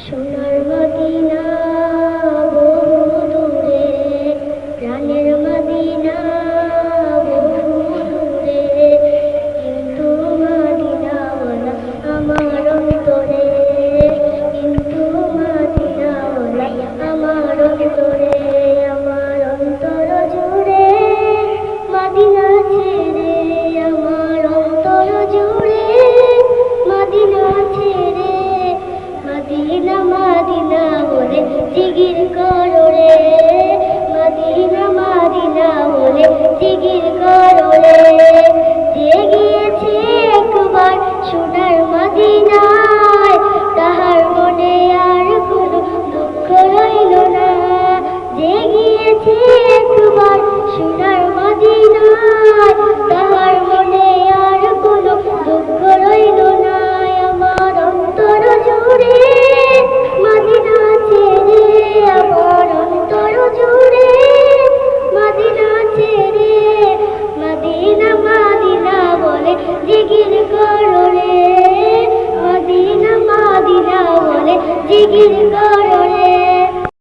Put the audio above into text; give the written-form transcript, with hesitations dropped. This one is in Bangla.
সোনার মদিনা বহু দূরে, প্রাণের মদিনা বহু দূরে, কিন্তু মদিনাওয়ালা আমার অন্তরে, কিন্তু মদিনাওয়ালা আমার অন্তরে, আমার অন্তর জুড়ে মদিনা ছেড়ে, আমার অন্তর জুড়ে মদিনা ছেড়ে, মদিনা মদিনা বলে জিগির করো রে, মদিনা মদিনা বলে জিগির করো রে, যে গিয়েছে একবার সোনার মদিনায়, তাহার মনে আর কোনো দুঃখ রইল না, যে গিয়েছে একবার সোনার মদিনায়, তাহার মনে আর কোনো দুঃখ রইল না, আমার অন্তর জুড়ে মদিনা ছেড়ে, আমার অন্তর জুড়ে মদিনা ছেড়ে, মদিনা মদিনা বলে জিগির করো রে, মদিনা মদিনা বলে জিগির করো।